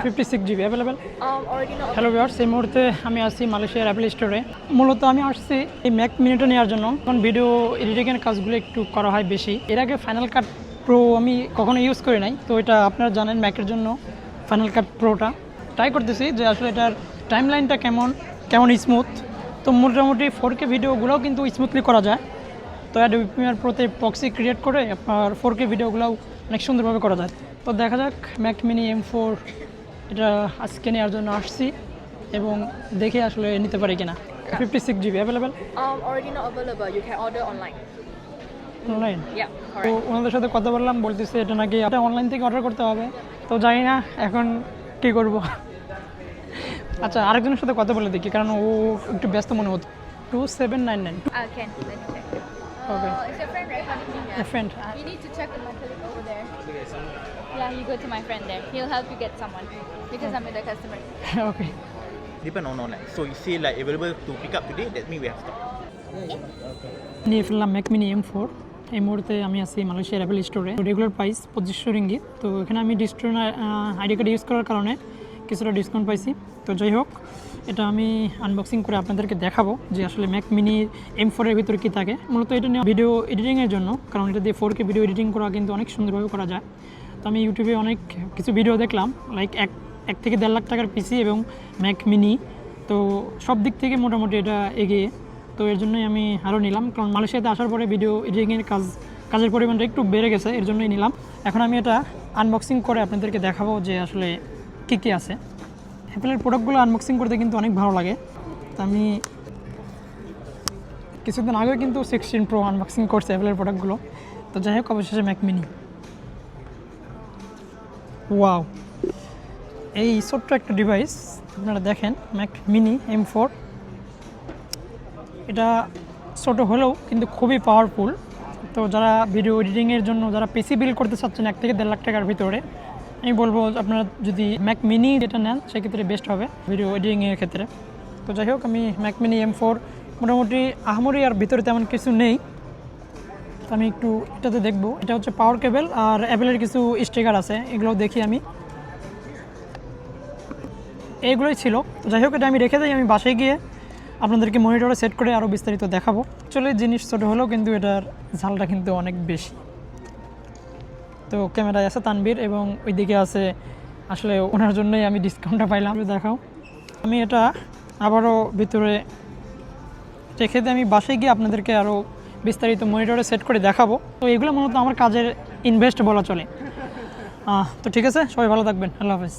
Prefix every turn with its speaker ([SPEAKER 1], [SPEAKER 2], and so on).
[SPEAKER 1] 56 GB available.
[SPEAKER 2] Original.
[SPEAKER 1] Hello viewers, এই মুহূর্তে আমি আসছি মালয়েশিয়ার অ্যাপেল স্টোরে। মূলত আমি আসছি এই ম্যাক মিনিটা নেওয়ার জন্য, কারণ ভিডিও এডিটিংয়ের কাজগুলো একটু করা হয় বেশি। এর আগে ফাইনাল কাট প্রো আমি কখনো ইউজ করি নাই, তো এটা আপনারা জানেন ম্যাকের জন্য ফাইনাল কাট প্রোটা ট্রাই করতেছি যে আসলে এটার টাইম লাইনটা কেমন স্মুথ। তো মোটামুটি 4K ভিডিওগুলোও কিন্তু স্মুথলি করা যায়। তো অ্যাডোবি প্রিমিয়ার প্রোতে প্রক্সি ক্রিয়েট করে আপনার 4K ভিডিওগুলোও অনেক সুন্দরভাবে করা যায়। তো দেখা যাক ম্যাক মিনি M4 এটা আজকে নেওয়ার জন্য আসছি এবং দেখে আসলে নিতে পারি কিনা। 56 GB available
[SPEAKER 2] Original available. You can order online.
[SPEAKER 1] Online.
[SPEAKER 2] Yeah,
[SPEAKER 1] তো
[SPEAKER 2] correct.
[SPEAKER 1] ওনাদের সাথে কথা বললাম, বলতেছে এটা নাকি এটা অনলাইন থেকে অর্ডার করতে হবে। তো জানি না এখন কী করব। আচ্ছা, আরেকজনের সাথে কথা বলে দেখি, কারণ ও একটু ব্যস্ত মনে হতো। 2799
[SPEAKER 2] Can. Let me check.
[SPEAKER 1] Okay.
[SPEAKER 2] Is your friend recording?
[SPEAKER 1] a friend.
[SPEAKER 2] You need to check with my colleague over there. Yeah, you go to my friend there. He'll help you get someone because I'm with the customer.
[SPEAKER 1] Okay.
[SPEAKER 3] Depend on online. So you see like available to pick up today, that means we have stock.
[SPEAKER 1] নিয়ে ফেললাম Mac mini M4। এই মুহূর্তে আমি আছি মালয়েশিয়ার Apple স্টোরে। Regular price 2500 ringgit. তো এখানে আমি ডিস্ট্রিবিউটর আইডি কার্ড ইউজ করার কারণে কিছুটা ডিসকাউন্ট পাইছি। তো যাই হোক, এটা আমি আনবক্সিং করে আপনাদেরকে দেখাবো যে আসলে ম্যাক মিনি M4 এর ভিতরে কী থাকে। মূলত এটা নিয়ে ভিডিও এডিটিংয়ের জন্য, কারণ এটা দিয়ে 4K ভিডিও এডিটিং করা কিন্তু অনেক সুন্দরভাবে করা যায়। তো আমি ইউটিউবে অনেক কিছু ভিডিও দেখলাম, লাইক এক থেকে 1.5 লাখ টাকার পিসি এবং ম্যাক মিনি। তো সব দিক থেকে মোটামুটি এটা এগিয়ে। তো এর জন্যই আমি আরও নিলাম, কারণ মালয়েশিয়াতে আসার পরে ভিডিও এডিটিংয়ের কাজের পরিমাণটা একটু বেড়ে গেছে, এর জন্যই নিলাম। এখন আমি এটা আনবক্সিং করে আপনাদেরকে দেখাবো যে আসলে কী আছে। অ্যাপেলের প্রোডাক্টগুলো আনবক্সিং করতে কিন্তু অনেক ভালো লাগে। তো আমি কিছুদিন আগেও কিন্তু 16 Pro আনবক্সিং করছে অ্যাপেলের প্রোডাক্টগুলো। তো যাই হোক, অবশেষে ম্যাক মিনি। ওয়াও, এই ছোট্ট একটা ডিভাইস আপনারা দেখেন, ম্যাক মিনি M4। এটা ছোট হলেও কিন্তু খুবই পাওয়ারফুল। তো যারা ভিডিও এডিটিংয়ের জন্য যারা পিসি বিল্ড করতে চাচ্ছেন 1 থেকে 1.5 লাখ টাকার ভিতরে, আমি বলবো আপনারা যদি ম্যাক মিনি যেটা নেন সেক্ষেত্রে বেস্ট হবে ভিডিও এডিটিংয়ের ক্ষেত্রে। তো যাই হোক, আমি ম্যাক মিনি M4 মোটামুটি আহামরি আর ভিতরে তেমন কিছু নেই। তো আমি একটু এটাতে দেখবো। এটা হচ্ছে পাওয়ার কেবল আর অ্যাপেলের কিছু স্টিকার আছে, এগুলো দেখি আমি। এইগুলোই ছিল। তো যাই হোক, এটা আমি রেখে দিই, আমি বাসায় গিয়ে আপনাদেরকে মনিটরে সেট করে আরও বিস্তারিত দেখাবো। চলে জিনিস ছোটো হলেও কিন্তু এটার ঝালটা কিন্তু অনেক বেশি। তো ক্যামেরায় আছে তানবীর এবং ওইদিকে আছে আসলে ওনার জন্যই আমি ডিসকাউন্টটা পাইলাম। দেখাও, আমি এটা আবারও ভিতরে রেখে দিয়ে আমি বাসায় গিয়ে আপনাদেরকে আরও বিস্তারিত মনিটরে সেট করে দেখাবো। তো এগুলো মূলত আমার কাজের ইনভেস্ট বলা চলে। তো ঠিক আছে, সবাই ভালো থাকবেন, আল্লাহ হাফেজ।